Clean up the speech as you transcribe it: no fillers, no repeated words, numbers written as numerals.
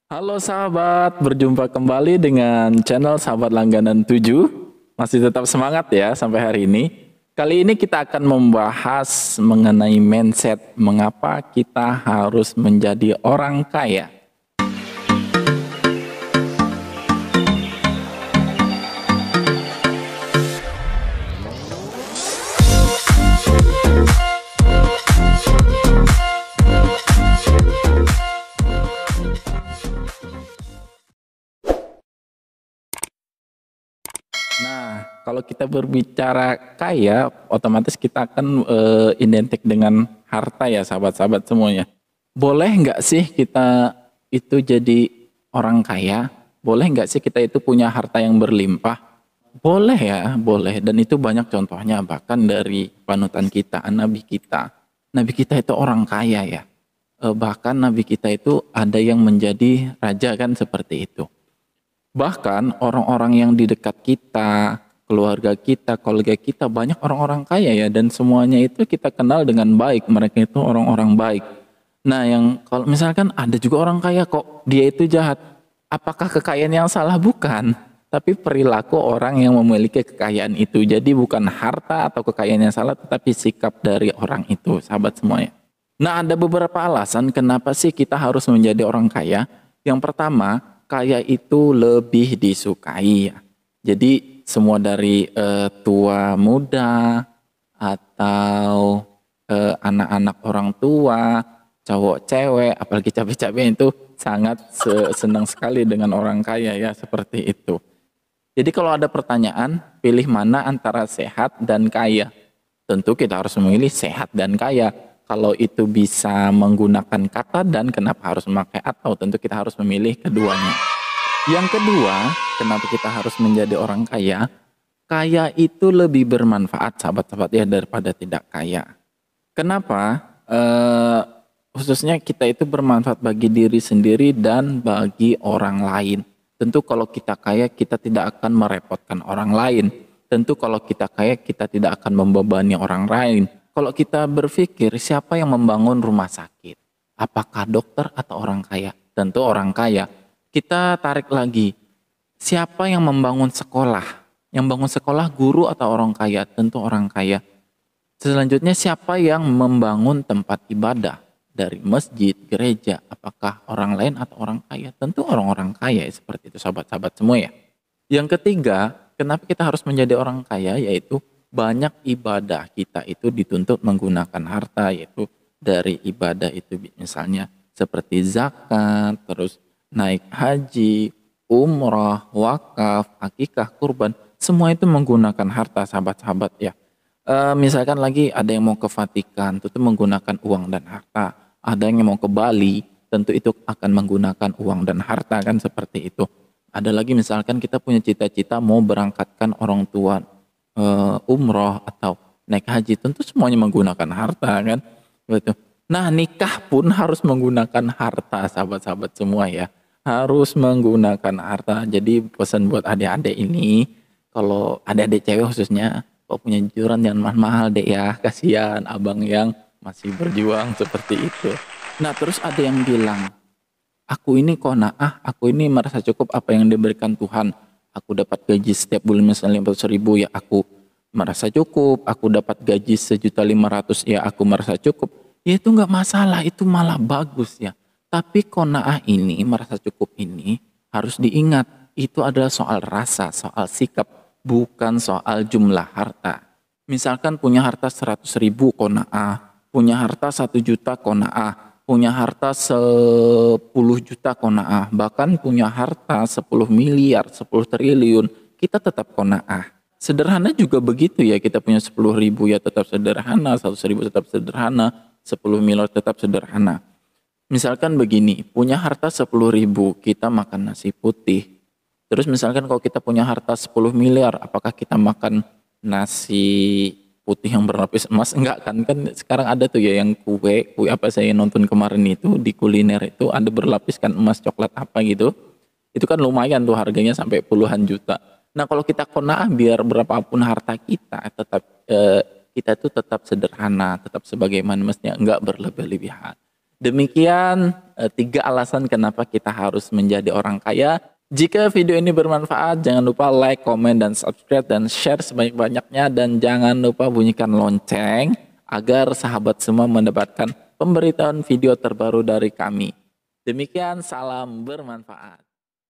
Halo sahabat, berjumpa kembali dengan channel Sahabat Langganan 7. Masih tetap semangat ya sampai hari ini. Kali ini kita akan membahas mengenai mindset mengapa kita harus menjadi orang kaya. Nah, kalau kita berbicara kaya, otomatis kita akan identik dengan harta ya sahabat-sahabat semuanya. Boleh nggak sih kita itu jadi orang kaya? Boleh nggak sih kita itu punya harta yang berlimpah? Boleh ya, boleh. Dan itu banyak contohnya, bahkan dari panutan kita, nabi kita. Nabi kita itu orang kaya ya. Bahkan nabi kita itu ada yang menjadi raja kan seperti itu. Bahkan orang-orang yang di dekat kita, keluarga kita, kolega kita, banyak orang-orang kaya ya. Dan semuanya itu kita kenal dengan baik. Mereka itu orang-orang baik. Nah yang kalau misalkan ada juga orang kaya kok dia itu jahat. Apakah kekayaan yang salah? Bukan. Tapi perilaku orang yang memiliki kekayaan itu. Jadi bukan harta atau kekayaan yang salah, tetapi sikap dari orang itu, sahabat semuanya. Nah ada beberapa alasan kenapa sih kita harus menjadi orang kaya. Yang pertama, kaya itu lebih disukai ya. Jadi semua dari tua muda atau anak-anak orang tua, cowok cewek, apalagi cabai-cabai itu sangat senang sekali dengan orang kaya ya seperti itu. Jadi kalau ada pertanyaan, pilih mana antara sehat dan kaya? Tentu kita harus memilih sehat dan kaya. Kalau itu bisa menggunakan kata dan kenapa harus memakai atau, tentu kita harus memilih keduanya. Yang kedua, kenapa kita harus menjadi orang kaya? Kaya itu lebih bermanfaat sahabat-sahabat ya daripada tidak kaya. Kenapa? Khususnya kita itu bermanfaat bagi diri sendiri dan bagi orang lain. Tentu kalau kita kaya kita tidak akan merepotkan orang lain. Tentu kalau kita kaya kita tidak akan membebani orang lain. Kalau kita berpikir siapa yang membangun rumah sakit? Apakah dokter atau orang kaya? Tentu orang kaya. Kita tarik lagi, siapa yang membangun sekolah? Yang bangun sekolah guru atau orang kaya? Tentu orang kaya. Selanjutnya siapa yang membangun tempat ibadah? Dari masjid, gereja, apakah orang lain atau orang kaya? Tentu orang-orang kaya seperti itu sahabat-sahabat semua ya. Yang ketiga, kenapa kita harus menjadi orang kaya? Yaitu banyak ibadah kita itu dituntut menggunakan harta, yaitu dari ibadah itu misalnya seperti zakat, terus naik haji, umrah, wakaf, akikah, kurban, semua itu menggunakan harta sahabat-sahabat ya. Misalkan lagi ada yang mau ke Vatikan, tentu menggunakan uang dan harta. Ada yang mau ke Bali, tentu itu akan menggunakan uang dan harta kan seperti itu. Ada lagi misalkan kita punya cita-cita mau berangkatkan orang tua umroh atau naik haji, tentu semuanya menggunakan harta kan. Betul. Nah nikah pun harus menggunakan harta sahabat-sahabat semua ya. Harus menggunakan harta. Jadi pesan buat adik-adik ini, kalau adik-adik cewek khususnya, kalau punya jujuran jangan mahal-mahal deh ya. Kasihan abang yang masih berjuang seperti itu. Nah terus ada yang bilang, aku ini qanaah, aku ini merasa cukup apa yang diberikan Tuhan. Aku dapat gaji setiap bulan misalnya 500.000 ya aku merasa cukup. Aku dapat gaji 1.500.000 ya aku merasa cukup. Ya itu nggak masalah, itu malah bagus ya. Tapi qanaah ini, merasa cukup ini harus diingat. Itu adalah soal rasa, soal sikap, bukan soal jumlah harta. Misalkan punya harta 100.000 qanaah, punya harta 1 juta qanaah, punya harta 10 juta qanaah, bahkan punya harta 10 miliar, 10 triliun, kita tetap qanaah. Sederhana juga begitu ya, kita punya 10.000 ya tetap sederhana, 100.000 tetap sederhana, 10 miliar tetap sederhana. Misalkan begini, punya harta 10.000, kita makan nasi putih. Terus misalkan kalau kita punya harta 10 miliar, apakah kita makan nasi putih yang berlapis emas? Enggak kan, kan sekarang ada tuh ya yang kue apa saya nonton kemarin itu di kuliner itu ada berlapiskan emas coklat apa gitu. Itu kan lumayan tuh harganya sampai puluhan juta. Nah kalau kita qanaah biar berapapun harta kita tetap kita itu tetap sederhana, tetap sebagaimana mestinya, enggak berlebih-lebihan. Demikian 3 alasan kenapa kita harus menjadi orang kaya. Jika video ini bermanfaat, jangan lupa like, komen, dan subscribe, dan share sebanyak-banyaknya. Dan jangan lupa bunyikan lonceng agar sahabat semua mendapatkan pemberitahuan video terbaru dari kami. Demikian, salam bermanfaat.